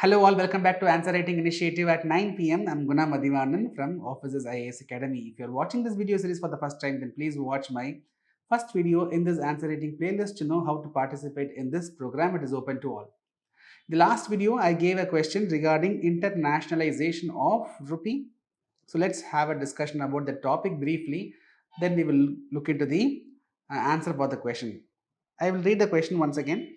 Hello, all. Welcome back to Answer Writing Initiative at 9 p.m. I'm Guna Madhivanan from Offices IAS Academy. If you're watching this video series for the first time, then please watch my first video in this Answer Writing playlist to know how to participate in this program. It is open to all. The last video, I gave a question regarding internationalization of rupee. So let's have a discussion about the topic briefly. Then we will look into the answer for the question. I will read the question once again.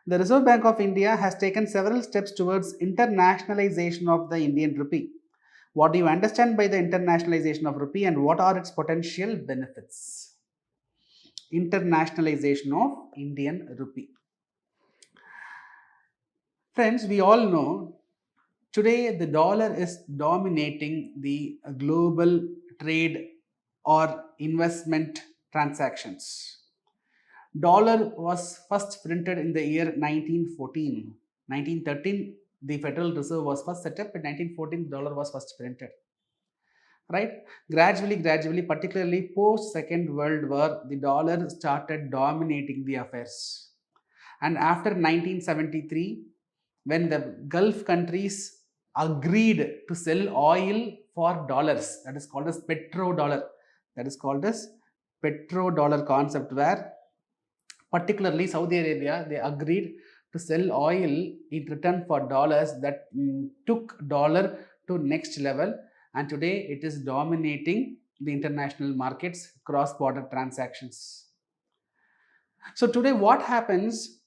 The Reserve Bank of India has taken several steps towards internationalization of the Indian rupee. What do you understand by the internationalization of rupee and what are its potential benefits? Internationalization of Indian rupee. Friends, we all know today the dollar is dominating the global trade or investment transactions. Dollar was first printed in the year 1914. 1913, the Federal Reserve was first set up. In 1914, dollar was first printed. Right? Gradually, particularly post Second World War, the dollar started dominating the affairs. And after 1973, when the Gulf countries agreed to sell oil for dollars, that is called as petrodollar. That is called as petrodollar concept, where particularly Saudi Arabia, they agreed to sell oil in return for dollars. That took dollar to next level, and today it is dominating the international markets, cross-border transactions. So today what happens,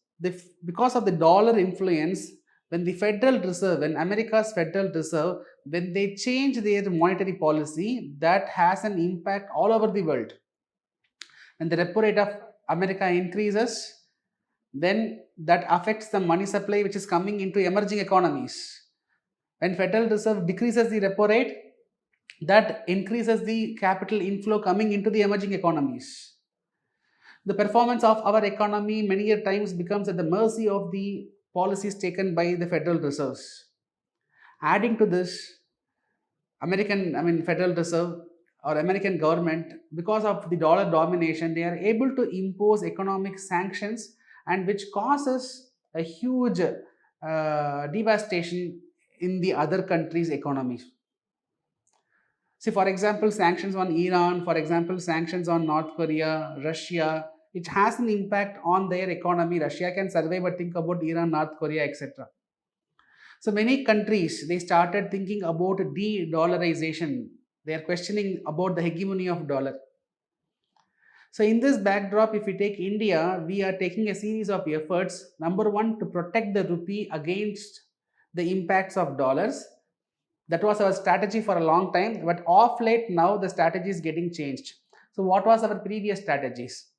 because of the dollar influence, when the Federal Reserve, when America's Federal Reserve, when they change their monetary policy, that has an impact all over the world. When the repo rate of America increases, then that affects the money supply which is coming into emerging economies. When Federal Reserve decreases the repo rate, that increases the capital inflow coming into the emerging economies. The performance of our economy many a times becomes at the mercy of the policies taken by the Federal Reserves. Adding to this, Federal Reserve or American government, because of the dollar domination, they are able to impose economic sanctions, and which causes a huge devastation in the other countries' economies. See, for example, sanctions on Iran, for example, sanctions on North Korea, Russia, it has an impact on their economy. Russia can survive, but think about Iran, North Korea, etc. So many countries, they started thinking about de-dollarization. They are questioning about the hegemony of dollar. So in this backdrop, if we take India, we are taking a series of efforts. Number one, to protect the rupee against the impacts of dollars. That was our strategy for a long time, but off late now the strategy is getting changed. So what was our previous strategies?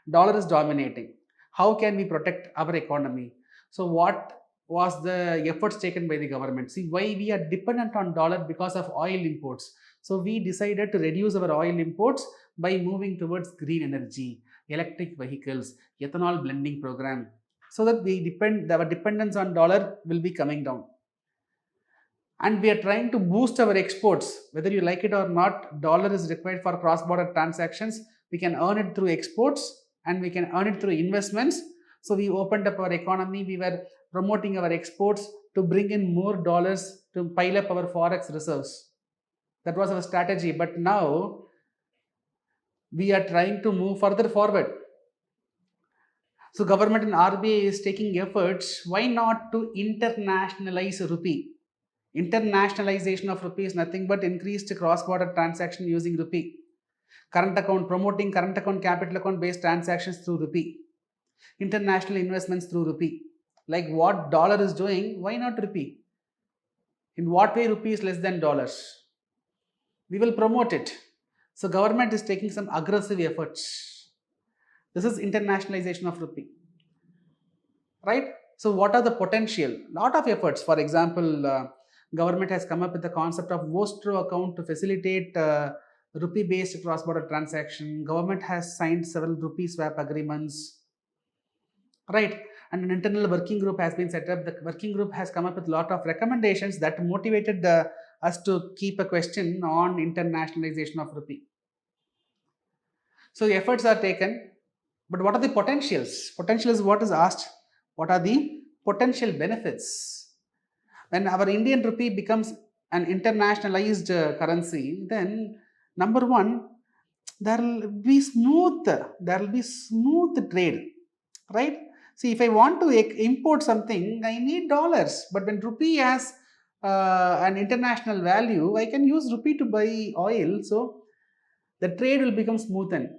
Dollar is dominating. How can we protect our economy? So what was the efforts taken by the government? See, why we are dependent on dollar? Because of oil imports. So we decided to reduce our oil imports by moving towards green energy, electric vehicles, ethanol blending program, so that our dependence on dollar will be coming down. And we are trying to boost our exports. Whether you like it or not, dollar is required for cross-border transactions. We can earn it through exports and we can earn it through investments. So we opened up our economy. We were promoting our exports to bring in more dollars to pile up our forex reserves. That was our strategy. But now we are trying to move further forward. So government and RBI is taking efforts. Why not to internationalize rupee? Internationalization of rupee is nothing but increased cross-border transaction using rupee. Current account, promoting current account, capital account based transactions through rupee. International investments through rupee. Like what dollar is doing, why not rupee? In what way rupee is less than dollars? We will promote it. So government is taking some aggressive efforts. This is internationalization of rupee. Right? So what are the potential? Lot of efforts. For example, government has come up with the concept of Vostro account to facilitate rupee based cross border transaction. Government has signed several rupee swap agreements, right? And an internal working group has been set up. The working group has come up with a lot of recommendations that motivated us to keep a question on internationalization of rupee. So the efforts are taken, but what are the potentials? Potential is what is asked. What are the potential benefits? When our Indian rupee becomes an internationalized currency, then number one, there will be smooth trade, right? See, if I want to import something, I need dollars. But when rupee has an international value, I can use rupee to buy oil. So the trade will become smoothened.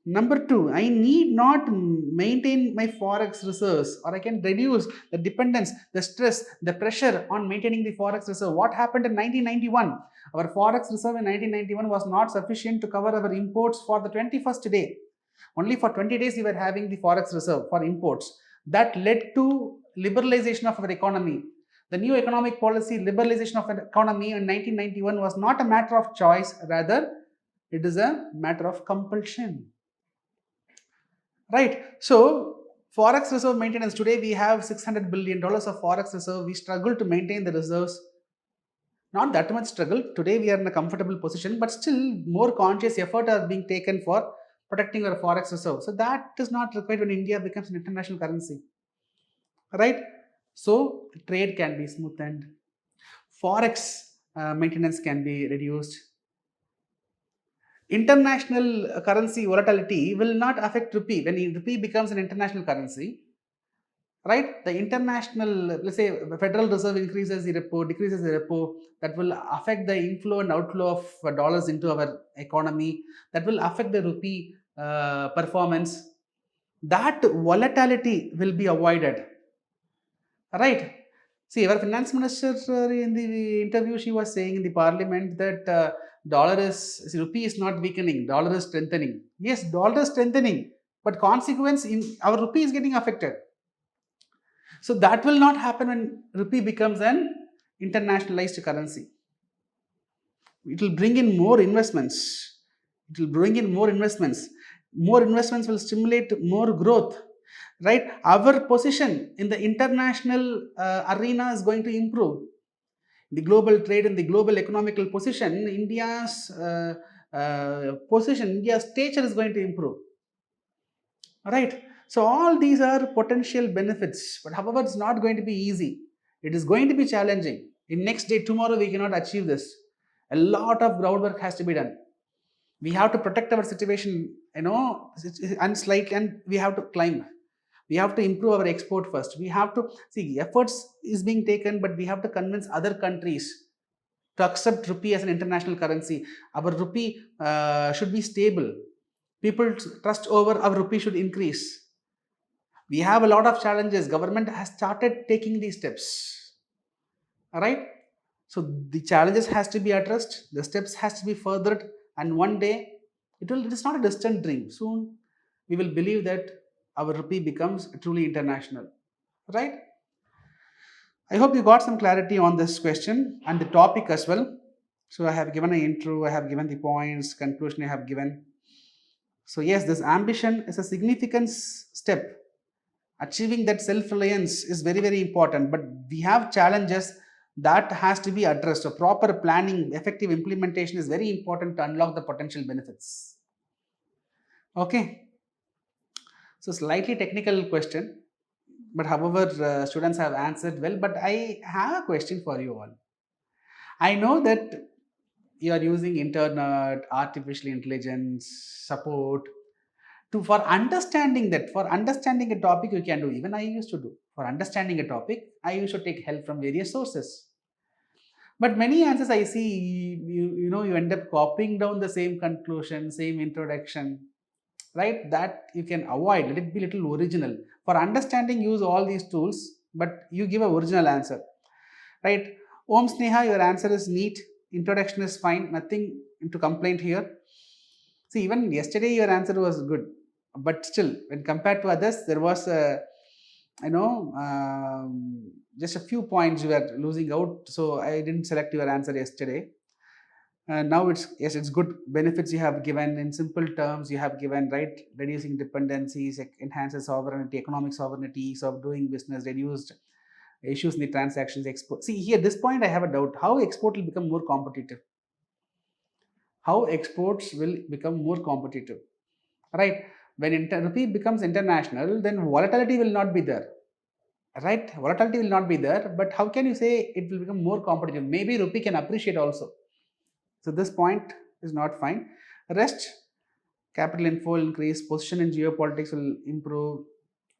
Number two, I need not maintain my forex reserves, or I can reduce the dependence, the stress, the pressure on maintaining the forex reserve. What happened in 1991? Our forex reserve in 1991 was not sufficient to cover our imports for the 21st day. Only for 20 days we were having the forex reserve for imports. That led to liberalization of our economy. The new economic policy, liberalization of an economy in 1991 was not a matter of choice, rather, it is a matter of compulsion. Right. So, forex reserve maintenance, today we have $600 billion of forex reserve. We struggle to maintain the reserves. Not that much struggle. Today we are in a comfortable position, but still more conscious effort are being taken for protecting our forex reserve. So that is not required when India becomes an international currency. Right. So trade can be smoothened. Forex maintenance can be reduced. International currency volatility will not affect rupee. When rupee becomes an international currency, right, the international, let's say, Federal Reserve increases the repo, decreases the repo, that will affect the inflow and outflow of dollars into our economy, that will affect the rupee performance. That volatility will be avoided, right? See, our finance minister, in the interview, she was saying in the parliament that rupee is not weakening, dollar is strengthening. Yes, dollar is strengthening, but consequence in our rupee is getting affected. So that will not happen when rupee becomes an internationalized currency. It will bring in more investments. It will bring in more investments. More investments will stimulate more growth. Right? Our position in the international arena is going to improve. The global trade and the global economical position, India's stature is going to improve. Right. So all these are potential benefits, but however, it's not going to be easy. It is going to be challenging. In next day, tomorrow, we cannot achieve this. A lot of groundwork has to be done. We have to protect our situation, and slightly, and we have to climb. We have to improve our export first. We have to see efforts is being taken, but we have to convince other countries to accept rupee as an international currency. Our rupee should be stable. People's trust over our rupee should increase. We have a lot of challenges. Government has started taking these steps. All right. So the challenges has to be addressed. The steps has to be furthered, and one day it is not a distant dream. Soon we will believe that our rupee becomes truly international. Right. I hope you got some clarity on this question and the topic as well. So I have given an intro. I have given the points, conclusion. I have given. So yes, this ambition is a significant step. Achieving that self-reliance is very, very important, but we have challenges that has to be addressed. So proper planning, effective implementation is very important to unlock the potential benefits. Okay. So slightly technical question, but however, students have answered well. But I have a question for you all. I know that you are using internet, artificial intelligence, support to for understanding a topic you can do. Even I used to do. For understanding a topic, I used to take help from various sources. But many answers I see, you end up copying down the same conclusion, same introduction, right? That you can avoid. Let it be little original. For understanding, use all these tools, but you give a original answer, right? Om Sneha, your answer is neat. Introduction is fine. Nothing to complaint here. See, even yesterday your answer was good, but still, when compared to others, there was just a few points you were losing out. So I didn't select your answer yesterday. Now it's good benefits you have given in simple terms. You have given, right, reducing dependencies, enhances sovereignty, economic sovereignty, ease of doing business, reduced issues in the transactions, export. See here, this point I have a doubt. How export will become more competitive? How exports will become more competitive? Right? When rupee becomes international, then volatility will not be there. right? Volatility will not be there, but how can you say it will become more competitive? Maybe rupee can appreciate also. So this point is not fine. Rest, capital inflow will increase, position in geopolitics will improve,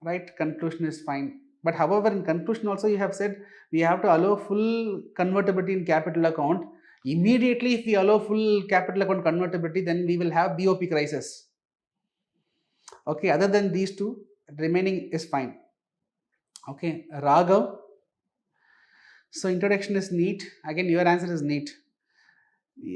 right? Conclusion is fine. But however, in conclusion also you have said we have to allow full convertibility in capital account. Immediately, if we allow full capital account convertibility, then we will have BOP crisis. Okay, other than these two, remaining is fine. Okay, Raghav. So introduction is neat. Again, your answer is neat.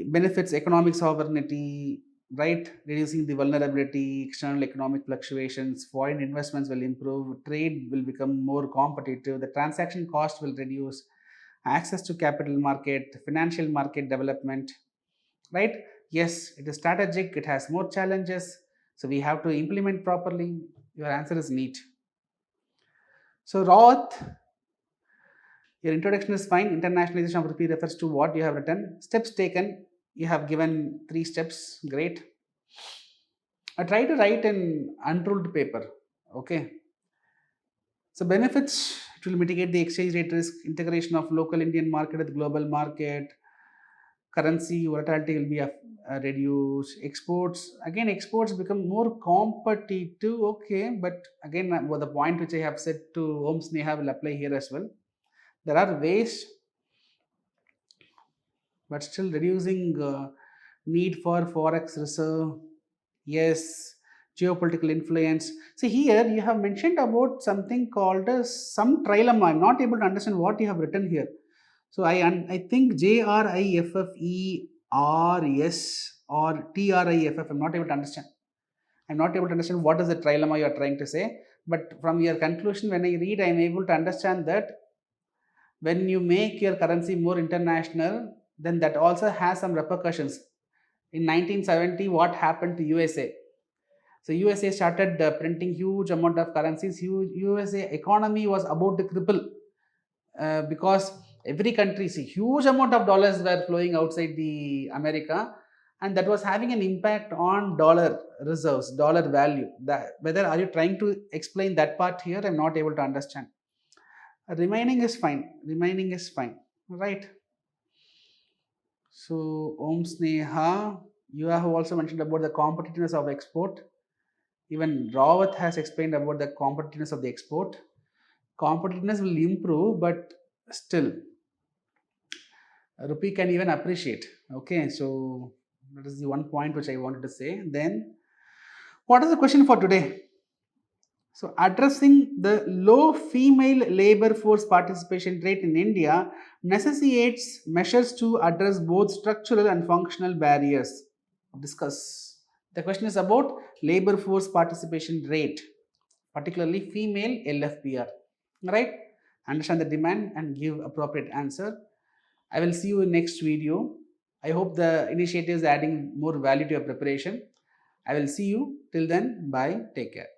Benefits economic sovereignty, right? Reducing the vulnerability, external economic fluctuations, foreign investments will improve, trade will become more competitive, the transaction cost will reduce, access to capital market, financial market development, right? Yes, it is strategic, it has more challenges, so we have to implement properly. Your answer is neat. So, Roth, your introduction is fine. Internationalization of rupee refers to what you have written. Steps taken, you have given 3 steps. Great. I try to write in unruled paper. Okay. So benefits, it will mitigate the exchange rate risk, integration of local Indian market with global market, currency volatility will be reduced, exports, again exports become more competitive. Okay, but again the point which I have said to Om Sneha will apply here as well. There are ways, but still reducing need for forex reserve. Yes, geopolitical influence. See here you have mentioned about something called as some trilemma. I'm not able to understand what you have written here. So I think JRIFFERS or TRIFF. I'm not able to understand. I'm not able to understand what is the trilemma you are trying to say. But from your conclusion, when I read, I'm able to understand that when you make your currency more international, then that also has some repercussions. In 1970, what happened to USA? So USA started printing huge amount of currencies. USA economy was about to cripple because every country, see, huge amount of dollars were flowing outside the America, and that was having an impact on dollar reserves, dollar value. That, whether are you trying to explain that part here? I'm not able to understand. Remaining is fine. Remaining is fine. Right. So Om Sneha, you have also mentioned about the competitiveness of export. Even Rawat has explained about the competitiveness of the export. Competitiveness will improve, but still, rupee can even appreciate. Okay, so that is the one point which I wanted to say. Then, what is the question for today? So, addressing the low female labor force participation rate in India necessitates measures to address both structural and functional barriers. Discuss. The question is about labor force participation rate, particularly female LFPR. Right? Understand the demand and give appropriate answer. I will see you in next video. I hope the initiative is adding more value to your preparation. I will see you till then. Bye. Take care.